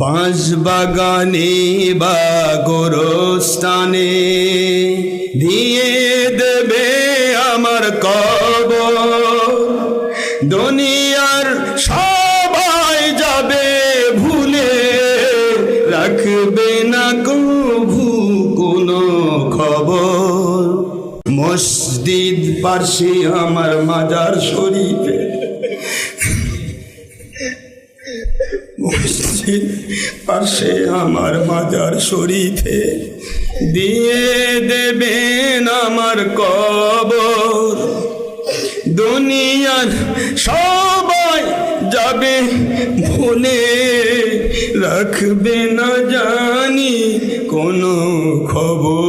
বাঁশ বাগানে বা গোরস্থানে দিয়ে দেবে আমার কবর। দুনিয়ার সবাই যাবে ভুলে, রাখবে না কভু কোনো খবর। মসজিদ পার্শ্বে আমার মাজার শরীফে, মসজিদ পাশে আমার মাজার শরীফে দিয়ে দেবেন আমার কবর। দুনিয়ার সবাই যাবে ভুলে, রাখবে না জানি কোনো খবর।